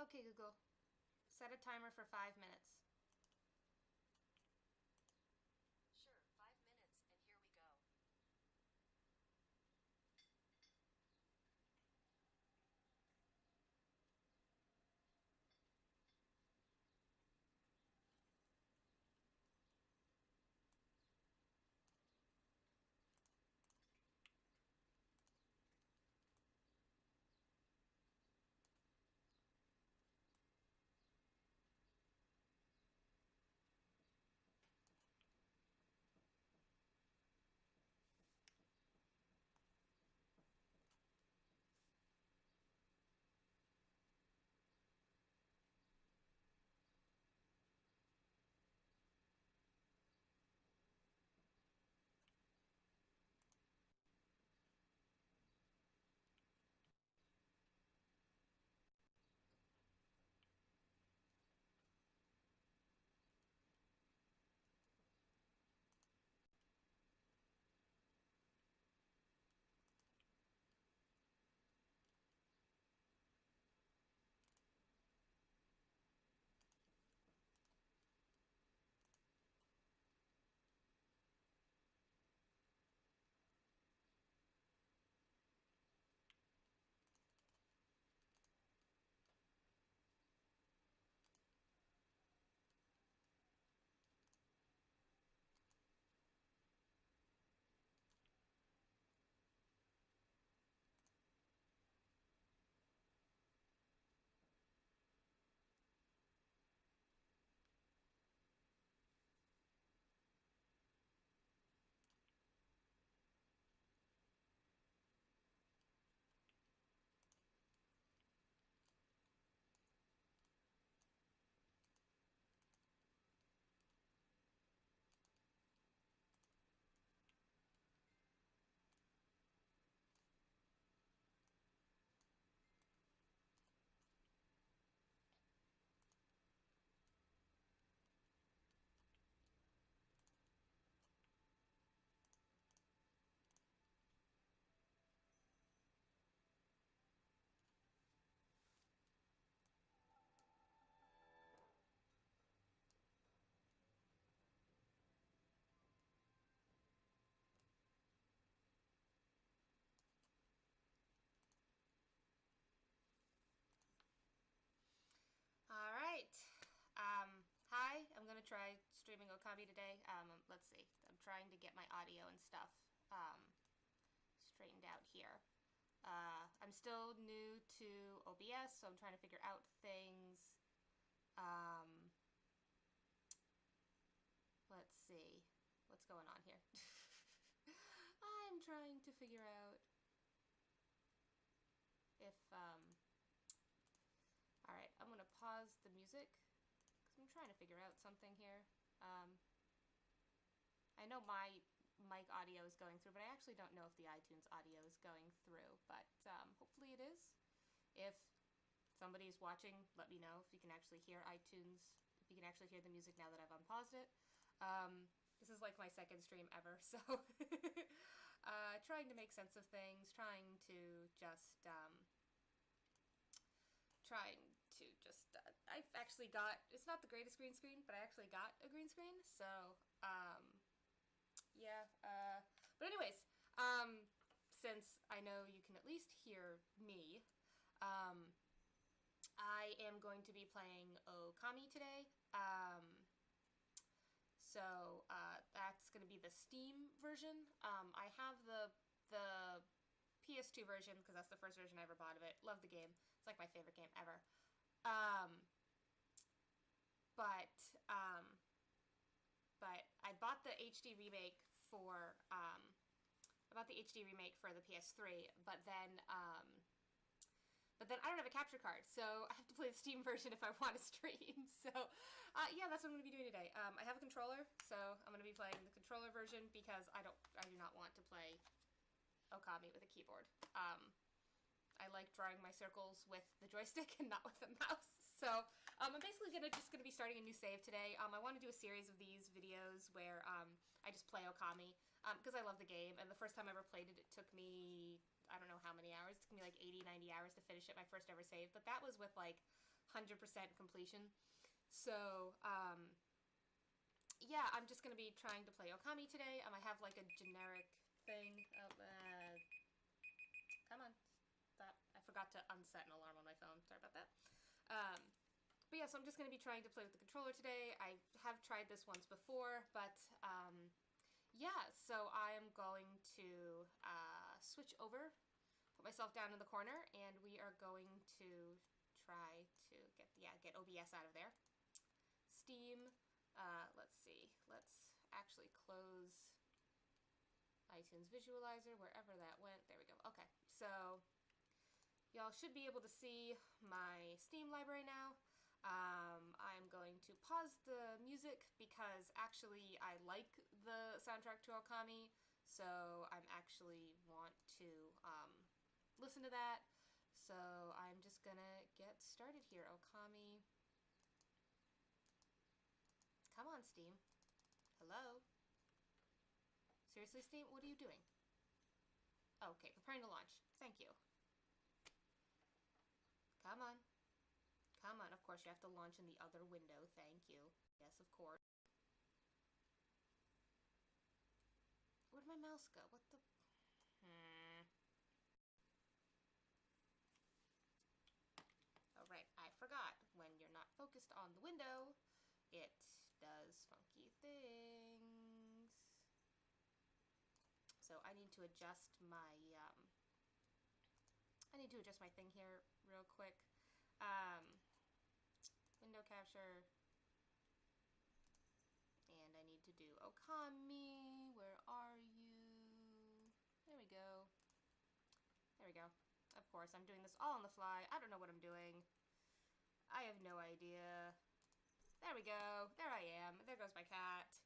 Okay, Google. Set a timer for 5 minutes. Sure, 5 minutes, and here we go. Alright. Hi, I'm gonna try streaming Okami today. Let's see. I'm trying to get my audio and stuff straightened out here. I'm still new to OBS, so I'm trying to figure out things. Um, let's see. What's going on here? I'm trying to figure out if, alright, I'm gonna pause the music, because I'm trying to figure out something here. I know my mic audio is going through, but I actually don't know if the iTunes audio is going through, but hopefully it is. If somebody's watching, let me know if you can actually hear iTunes, if you can actually hear the music now that I've unpaused it. This is like my second stream ever, so trying to make sense of things, I've actually got, it's not the greatest green screen, but I actually got a green screen, so, yeah, but anyways, since I know you can at least hear me, I am going to be playing Okami today. That's going to be the Steam version. I have the PS2 version because that's the first version I ever bought of it. Love the game. It's like my favorite game ever. Um, but um, but I bought the HD remake for the PS3. But then I don't have a capture card, so I have to play the Steam version if I want to stream. So, yeah, that's what I'm going to be doing today. I have a controller, so I'm going to be playing the controller version because I do not want to play Okami with a keyboard. I like drawing my circles with the joystick and not with the mouse. So I'm basically just gonna be starting a new save today. I want to do a series of these videos where I just play Okami because I love the game. And the first time I ever played it, it took me, I don't know how many hours. It took me like 80, 90 hours to finish it, my first ever save. But that was with like 100% completion. So, yeah, I'm just gonna be trying to play Okami today. I have like a generic thing. Oh, come on. Stop. I forgot to unset an alarm on my phone. Sorry about that. But yeah, so I'm just going to be trying to play with the controller today. I have tried this once before, but yeah, so I'm going to switch over, put myself down in the corner, and we are going to try to get OBS out of there. Steam, let's see, let's actually close iTunes Visualizer, wherever that went. There we go. Okay, so y'all should be able to see my Steam library now. I'm going to pause the music because actually I like the soundtrack to Okami, so I'm actually want to listen to that. So I'm just gonna get started here. Okami. Come on, Steam. Hello? Seriously, Steam? What are you doing? Okay, preparing to launch. Thank you. Come on. Come on. Of course, you have to launch in the other window. Thank you. Yes, of course. Where'd my mouse go? What the... Alright, I forgot. When you're not focused on the window, it does funky things. So I need to adjust my, thing here real quick. Window capture. And I need to do Okami. Where are you? There we go. There we go. Of course, I'm doing this all on the fly. I don't know what I'm doing. I have no idea. There we go. There I am. There goes my cat.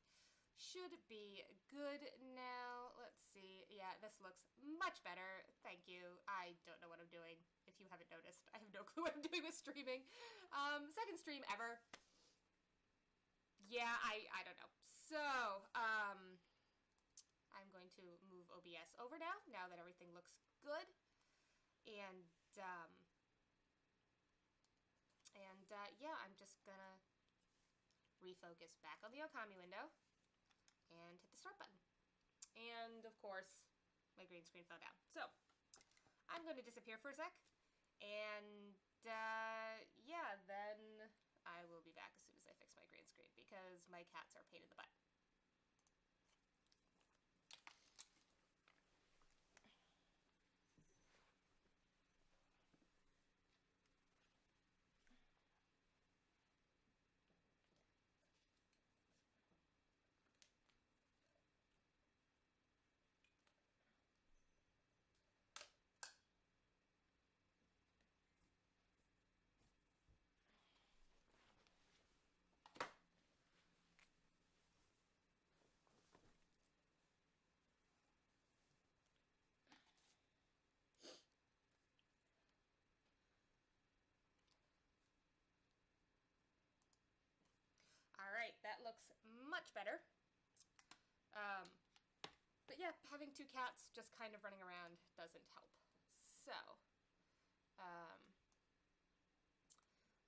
Should be good now. Let's see. Yeah, this looks much better. Thank you. I don't know what I'm doing, if you haven't noticed. I have no clue what I'm doing with streaming. Second stream ever. Yeah, I don't know. So, I'm going to move OBS over now that everything looks good. And yeah, I'm just gonna refocus back on the Okami window and hit the start button. And of course, my green screen fell down. So, I'm going to disappear for a sec. And yeah, then I will be back as soon as I fix my green screen because my cats are a pain in the butt. Alright, that looks much better. But yeah, having two cats just kind of running around doesn't help. So,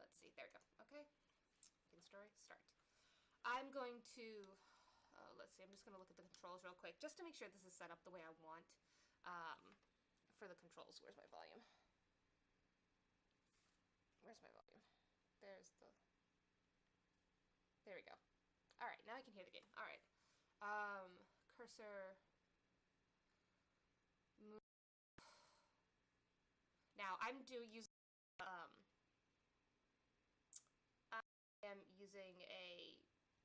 let's see, there we go. Okay, begin story, start. I'm going to, let's see, I'm just going to look at the controls real quick just to make sure this is set up the way I want for the controls. Where's my volume? Where's my volume? There's the... There we go. Alright, now I can hear the game. Alright. Cursor... Move. Now, I am using a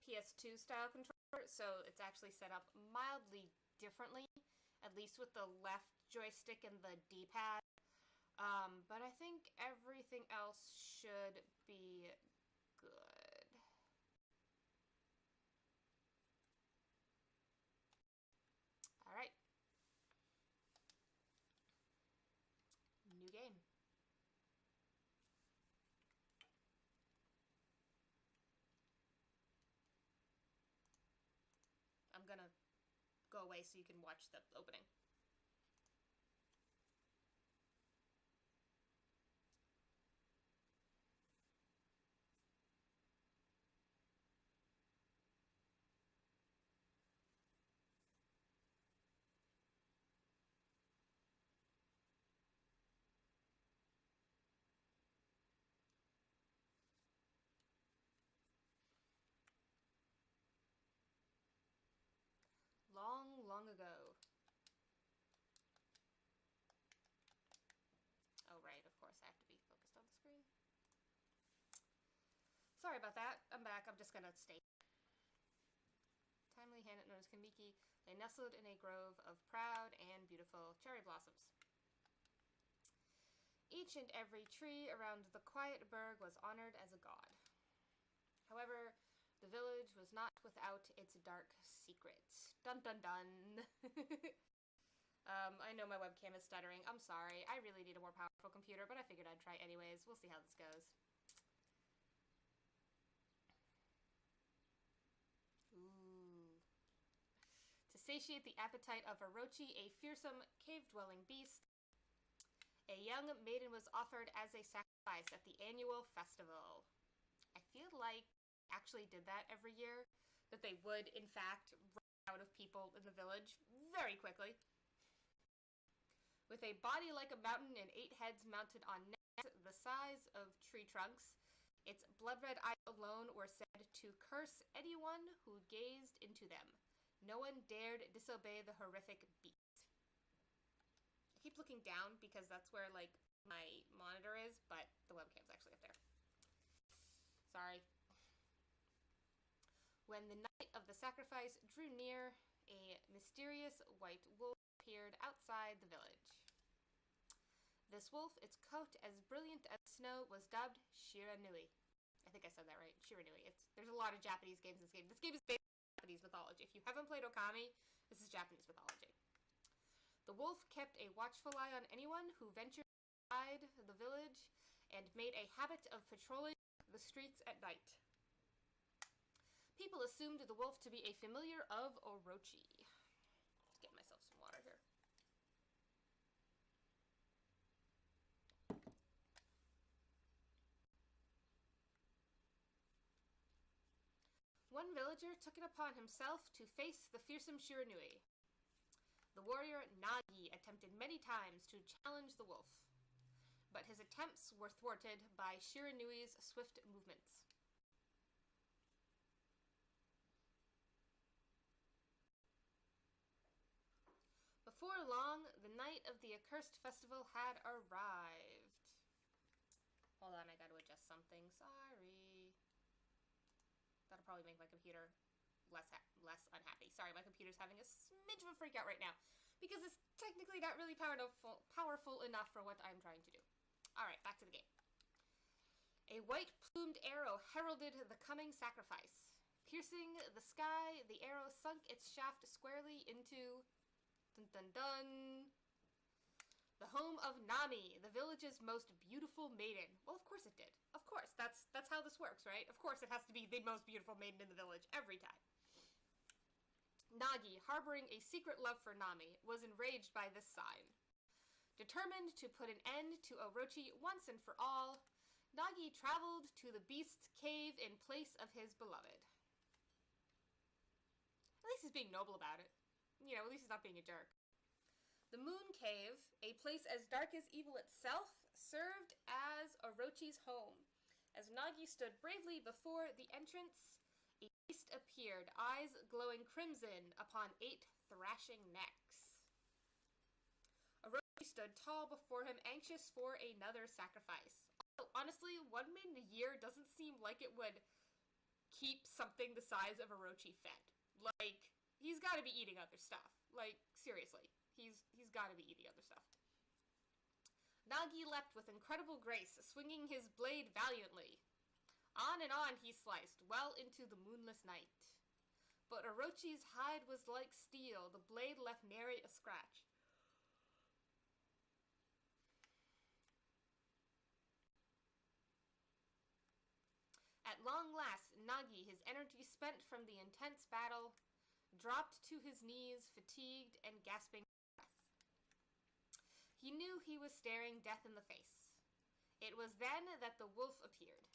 PS2 style controller, so it's actually set up mildly differently, at least with the left joystick and the D-pad. But I think everything else should be good. Alright. New game. I'm gonna go away so you can watch the opening. Sorry about that. I'm back. I'm just gonna stay. Timely hand known as Kamiki lay nestled in a grove of proud and beautiful cherry blossoms. Each and every tree around the quiet burg was honored as a god. However, the village was not without its dark secrets. Dun dun dun. I know my webcam is stuttering. I'm sorry. I really need a more powerful computer, but I figured I'd try anyways. We'll see how this goes. Ooh. To satiate the appetite of Orochi, a fearsome cave-dwelling beast, a young maiden was offered as a sacrifice at the annual festival. I feel like they actually did that every year, that they would, in fact, run out of people in the village very quickly. With a body like a mountain and 8 heads mounted on necks the size of tree trunks, its blood-red eyes alone were said to curse anyone who gazed into them. No one dared disobey the horrific beast. I keep looking down because that's where, like, my monitor is, but the webcam's actually up there. Sorry. When the night of the sacrifice drew near, a mysterious white wolf appeared outside the village. This wolf, its coat as brilliant as snow, was dubbed Shiranui. I think I said that right. Shiranui. There's a lot of Japanese games in this game. This game is based on Japanese mythology. If you haven't played Okami, this is Japanese mythology. The wolf kept a watchful eye on anyone who ventured inside the village and made a habit of patrolling the streets at night. People assumed the wolf to be a familiar of Orochi. Let's get myself some water here. One villager took it upon himself to face the fearsome Shiranui. The warrior Nagi attempted many times to challenge the wolf, but his attempts were thwarted by Shiranui's swift movements. Before long, the night of the accursed festival had arrived. Hold on, I gotta adjust something. Sorry. That'll probably make my computer less unhappy. Sorry, my computer's having a smidge of a freak out right now because it's technically not really powerful enough for what I'm trying to do. Alright, back to the game. A white-plumed arrow heralded the coming sacrifice. Piercing the sky, the arrow sunk its shaft squarely into... Dun dun dun! The home of Nami, the village's most beautiful maiden. Well, of course it did. Of course, that's how this works, right? Of course it has to be the most beautiful maiden in the village, every time. Nagi, harboring a secret love for Nami, was enraged by this sign. Determined to put an end to Orochi once and for all, Nagi traveled to the beast's cave in place of his beloved. At least he's being noble about it. You know, at least he's not being a jerk. The Moon Cave, a place as dark as evil itself, served as Orochi's home. As Nagi stood bravely before the entrance, a beast appeared, eyes glowing crimson upon 8 thrashing necks. Orochi stood tall before him, anxious for another sacrifice. Although, honestly, one maiden a year doesn't seem like it would keep something the size of Orochi fed. Like, he's gotta be eating other stuff. Like, seriously. He's gotta be eating other stuff. Nagi leapt with incredible grace, swinging his blade valiantly. On and on he sliced, well into the moonless night. But Orochi's hide was like steel. The blade left nary a scratch. At long last, Nagi, his energy spent from the intense battle, dropped to his knees, fatigued and gasping for breath. He knew he was staring death in the face. It was then that the wolf appeared.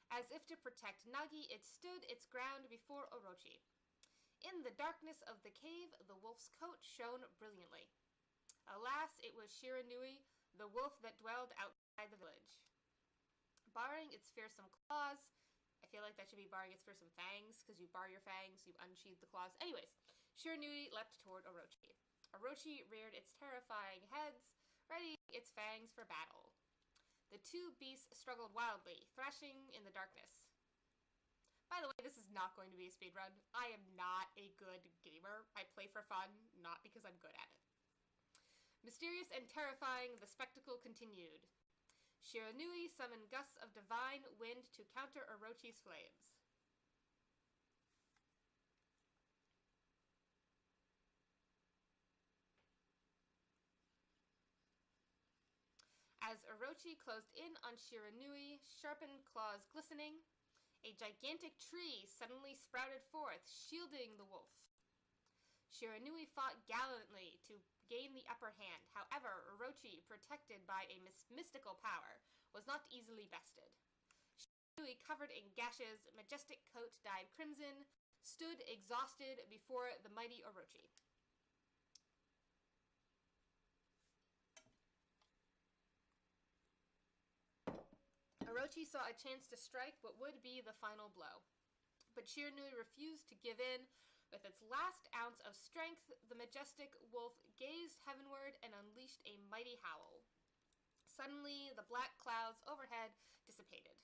As if to protect Nagi, it stood its ground before Orochi. In the darkness of the cave, the wolf's coat shone brilliantly. Alas, it was Shiranui, the wolf that dwelled outside the village. Barring its fearsome claws, I feel like that should be barring its fearsome fangs, because you bar your fangs, you unsheathe the claws. Anyways, Shiranui leapt toward Orochi. Orochi reared its terrifying heads, ready its fangs for battle. The two beasts struggled wildly, thrashing in the darkness. By the way, this is not going to be a speedrun. I am not a good gamer. I play for fun, not because I'm good at it. Mysterious and terrifying, the spectacle continued. Shiranui summoned gusts of divine wind to counter Orochi's flames. As Orochi closed in on Shiranui, sharpened claws glistening, a gigantic tree suddenly sprouted forth, shielding the wolf. Shiranui fought gallantly to gain the upper hand. However, Orochi, protected by a mystical power, was not easily bested. Shiranui, covered in gashes, majestic coat dyed crimson, stood exhausted before the mighty Orochi. Orochi saw a chance to strike what would be the final blow. But Shiranui refused to give in. With its last ounce of strength, the majestic wolf gazed heavenward and unleashed a mighty howl. Suddenly, the black clouds overhead dissipated.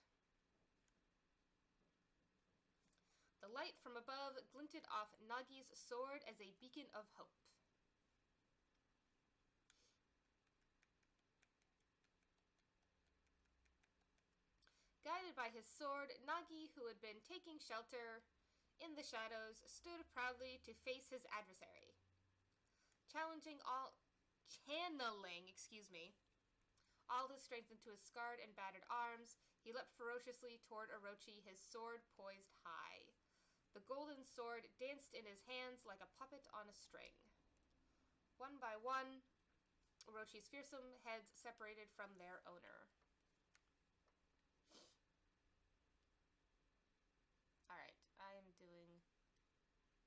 The light from above glinted off Nagi's sword as a beacon of hope. Guided by his sword, Nagi, who had been taking shelter in the shadows, stood proudly to face his adversary. Channeling all his strength into his scarred and battered arms, he leapt ferociously toward Orochi, his sword poised high. The golden sword danced in his hands like a puppet on a string. One by one, Orochi's fearsome heads separated from their owner.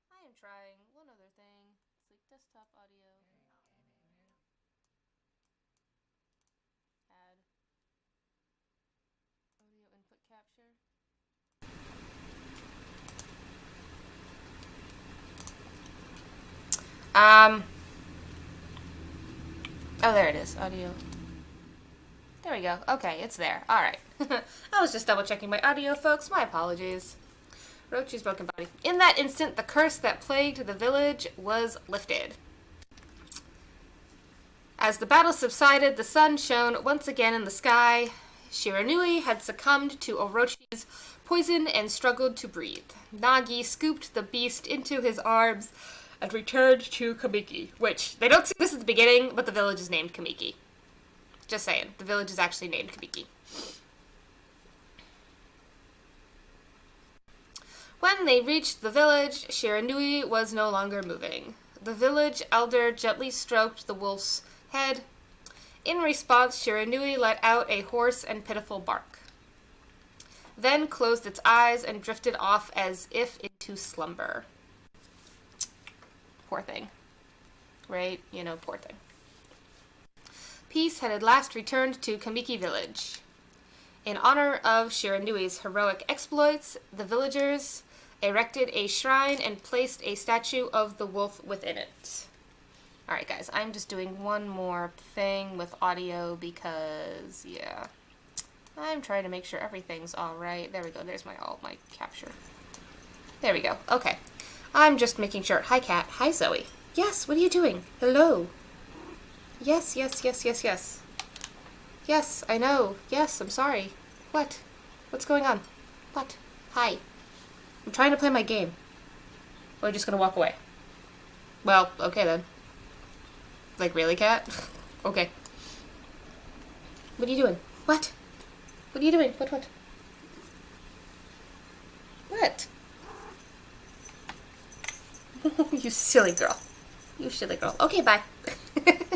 I am trying one other thing. It's like desktop audio. Add audio input capture. Oh, there it is. Audio. There we go. Okay, it's there. Alright. I was just double checking my audio, folks. My apologies. Orochi's broken body. In that instant, the curse that plagued the village was lifted. As the battle subsided, the sun shone once again in the sky. Shiranui had succumbed to Orochi's poison and struggled to breathe. Nagi scooped the beast into his arms and returned to Kamiki, which, they don't see this at the beginning, but the village is named Kamiki. Just saying, the village is actually named Kamiki. When they reached the village, Shiranui was no longer moving. The village elder gently stroked the wolf's head. In response, Shiranui let out a hoarse and pitiful bark, then closed its eyes and drifted off as if into slumber. Poor thing. Right? You know, poor thing. Peace had at last returned to Kamiki village. In honor of Shiranui's heroic exploits, the villagers erected a shrine and placed a statue of the wolf within it. Alright guys, I'm just doing one more thing with audio because, yeah, I'm trying to make sure everything's alright. There we go, there's all my capture. There we go, okay. I'm just making sure. Hi Kat, hi Zoe. Yes, what are you doing? Hello. Yes. Yes, I know. Yes, I'm sorry. What? What's going on? What? Hi. I'm trying to play my game. Or are you just gonna walk away? Well, okay then. Like, really, Kat? Okay. What are you doing? What? What are you doing? What? What? You silly girl. You silly girl. Okay, bye.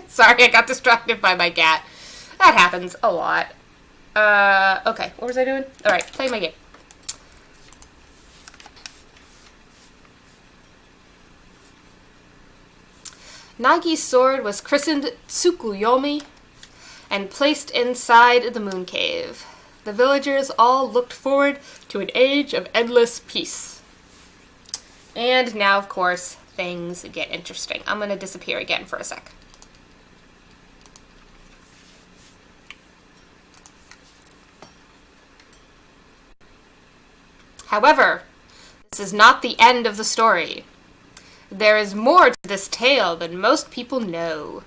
Sorry, I got distracted by my cat. That happens a lot. Okay, what was I doing? Alright, playing my game. Nagi's sword was christened Tsukuyomi and placed inside the moon cave. The villagers all looked forward to an age of endless peace. And now, of course, things get interesting. I'm gonna disappear again for a sec. However, this is not the end of the story. There is more to this tale than most people know.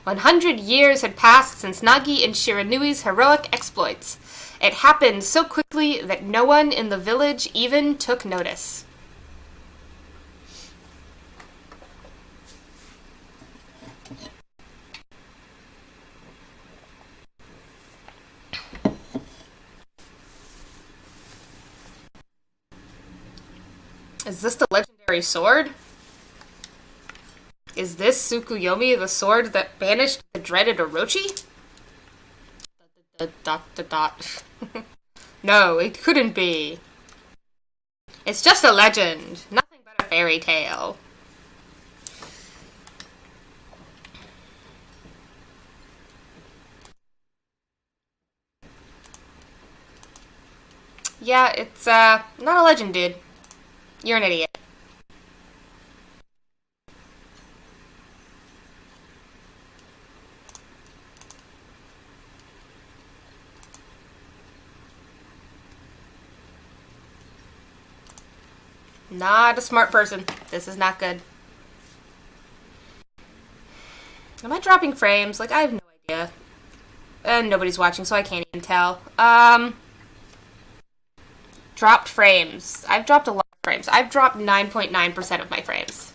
100 years had passed since Nagi and Shiranui's heroic exploits. It happened so quickly that no one in the village even took notice. Is this the legendary sword? Is this Tsukuyomi, the sword that banished the dreaded Orochi? No, it couldn't be. It's just a legend, nothing but a fairy tale. Yeah, it's not a legend, dude. You're an idiot. Not a smart person. This is not good. Am I dropping frames? Like, I have no idea. And nobody's watching, so I can't even tell. Dropped frames. I've dropped a lot of frames. I've dropped 9.9% of my frames.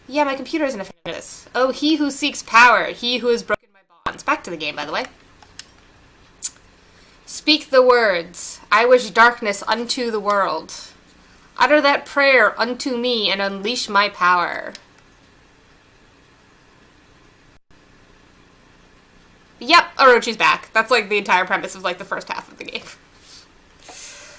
Yeah, my computer isn't a fan of this. Oh, he who seeks power. He who has broken my bonds. Back to the game, by the way. Speak the words. I wish darkness unto the world. Utter that prayer unto me and unleash my power. Yep, Orochi's back. That's like the entire premise of like the first half of the game.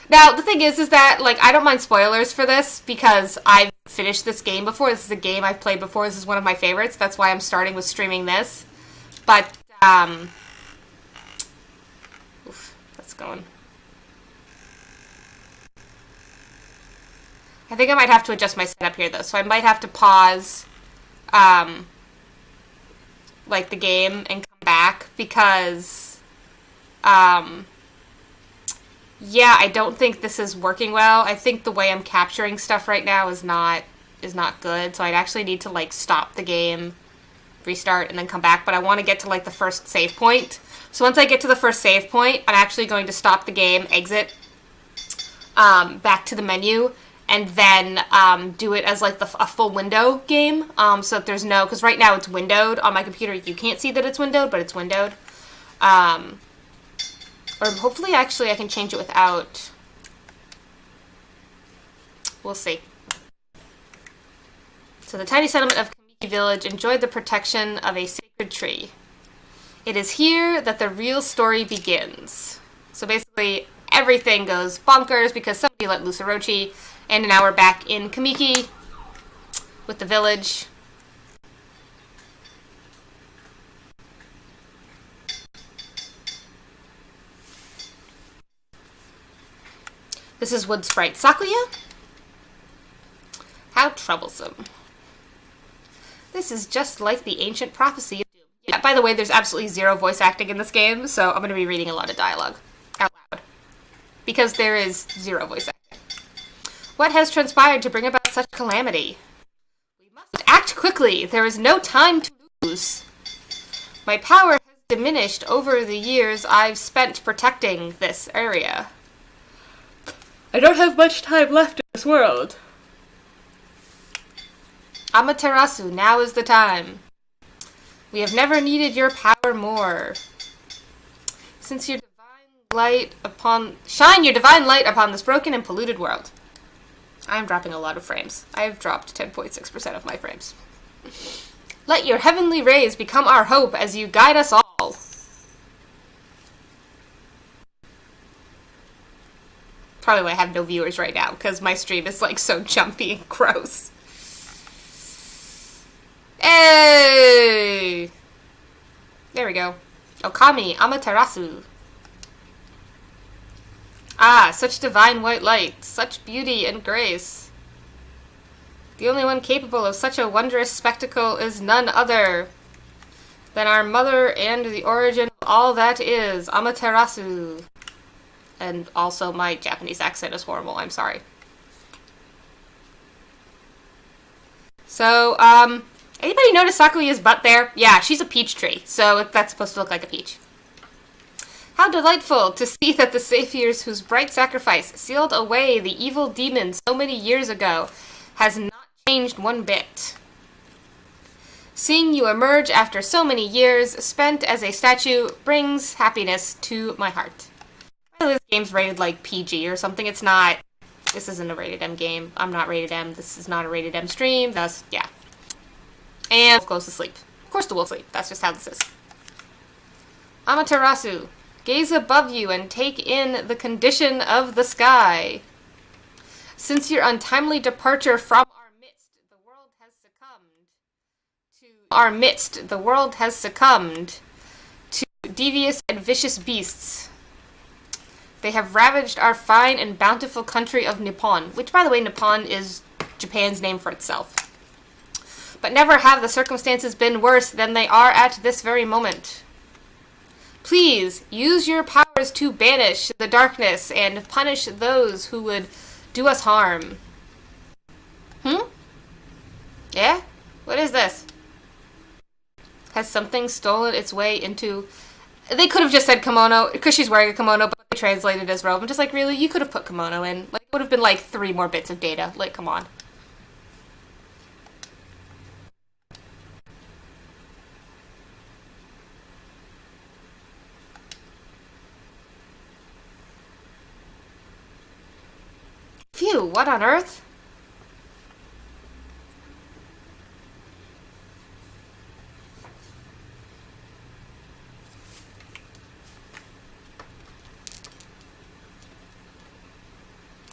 Now, the thing is that, like, I don't mind spoilers for this because I've finished this game before. This is a game I've played before. This is one of my favorites. That's why I'm starting with streaming this. But, oof, that's going. I think I might have to adjust my setup here, though. So I might have to pause, like, the game and come back because, yeah, I don't think this is working well. I think the way I'm capturing stuff right now is not good. So I'd actually need to, like, stop the game, restart, and then come back. But I want to get to, like, the first save point. So once I get to the first save point, I'm actually going to stop the game, exit, back to the menu, and then do it as, like, a full window game. So that there's no... Because right now it's windowed. On my computer, you can't see that it's windowed, but it's windowed. Or hopefully, actually, I can change it without. We'll see. So the tiny settlement of Kamiki Village enjoyed the protection of a sacred tree. It is here that the real story begins. So basically, everything goes bonkers because somebody let loose Orochi, and now we're back in Kamiki with the village. This is Wood Sprite Sakuya. How troublesome. This is just like the ancient prophecy of doom. Yeah, by the way, there's absolutely zero voice acting in this game, so I'm going to be reading a lot of dialogue out loud. Because there is zero voice acting. What has transpired to bring about such calamity? We must act quickly. There is no time to lose. My power has diminished over the years I've spent protecting this area. I don't have much time left in this world. Amaterasu, now is the time. We have never needed your power more. Since your shine your divine light upon this broken and polluted world. I'm dropping a lot of frames. I have dropped 10.6% of my frames. Let your heavenly rays become our hope as you guide us all. Probably why I have no viewers right now, because my stream is, like, so jumpy and gross. Hey! There we go. Okami, Amaterasu. Ah, such divine white light, such beauty and grace. The only one capable of such a wondrous spectacle is none other than our mother and the origin of all that is, Amaterasu. And also, my Japanese accent is horrible. I'm sorry. So, anybody notice Sakuya's butt there? Yeah, she's a peach tree, so that's supposed to look like a peach. How delightful to see that the saviors whose bright sacrifice sealed away the evil demon so many years ago has not changed one bit. Seeing you emerge after so many years spent as a statue brings happiness to my heart. This game's rated like PG or something. It's not. This isn't a rated M game. I'm not rated M. This is not a rated M stream. Thus, yeah. And wolf goes to sleep. Of course the wolf sleep. That's just how this is. Amaterasu, gaze above you and take in the condition of the sky. Since your untimely departure from our midst, the world has succumbed to devious and vicious beasts. They have ravaged our fine and bountiful country of Nippon, which, by the way, Nippon is Japan's name for itself. But never have the circumstances been worse than they are at this very moment. Please, use your powers to banish the darkness and punish those who would do us harm. Yeah? What is this? Has something stolen its way into... They could have just said kimono, because she's wearing a kimono, but they translated as robe. I'm just like, really? You could have put kimono in. Like, it would have been like 3 more bits of data. Like, come on. Phew, what on earth?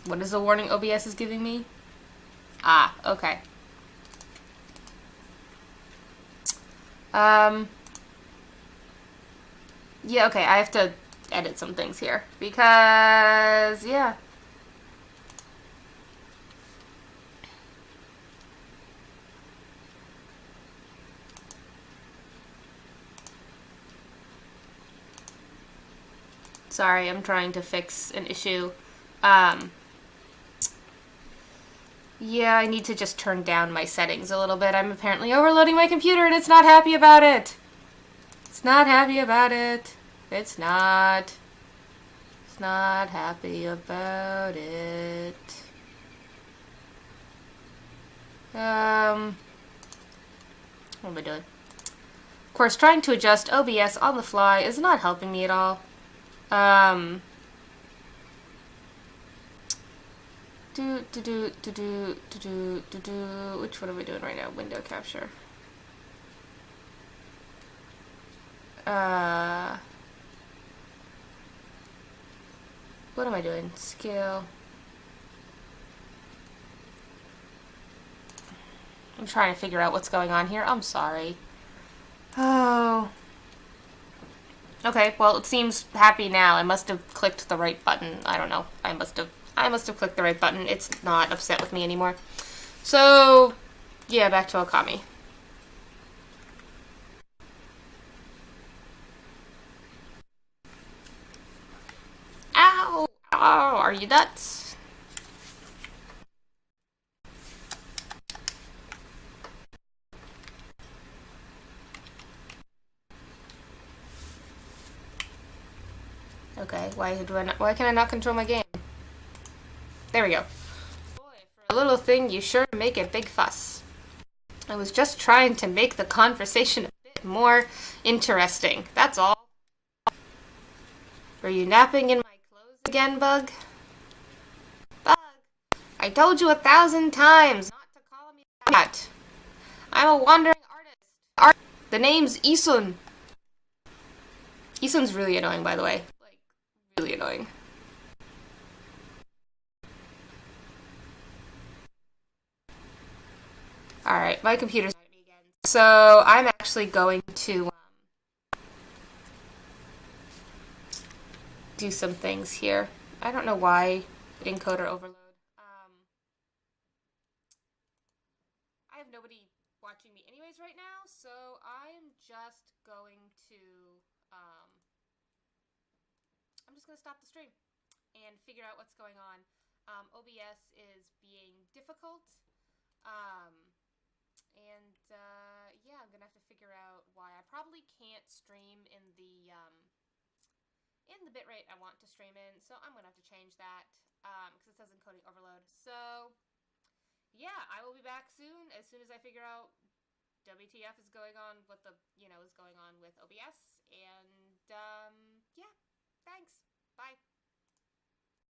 What is the warning OBS is giving me? Ah, okay. Yeah, okay, I have to edit some things here. Because, yeah. Sorry, I'm trying to fix an issue. Yeah, I need to just turn down my settings a little bit. I'm apparently overloading my computer and it's not happy about it. It's not happy about it. It's not. It's not happy about it. What am I doing? Of course, trying to adjust OBS on the fly is not helping me at all. Which one are we doing right now? Window capture. What am I doing? Scale. I'm trying to figure out what's going on here. I'm sorry. Oh. Okay, well, it seems happy now. I must have clicked the right button. I don't know. I must have clicked the right button. It's not upset with me anymore. So, yeah, back to Okami. Ow! Ow! Are you nuts? Okay, why can I not control my game? There we go. Boy, for a little thing, you sure make a big fuss. I was just trying to make the conversation a bit more interesting. That's all. Were you napping in my clothes again, Bug? Bug, I told you 1,000 times not to call me that. I'm a wandering artist. The name's Isun. Isun's really annoying, by the way. Like, really annoying. Alright, my computer's at me again. So, I'm actually going to do some things here. I don't know why encoder overload. I have nobody watching me anyways right now, so I'm just going to I'm just gonna stop the stream. and figure out what's going on. OBS is being difficult. Um, yeah, I'm gonna have to figure out why. I probably can't stream in the bitrate I want to stream in, so I'm gonna have to change that because it says encoding overload. So yeah, I will be back soon as I figure out WTF is going on, what the is going on with OBS, and yeah, thanks. Bye.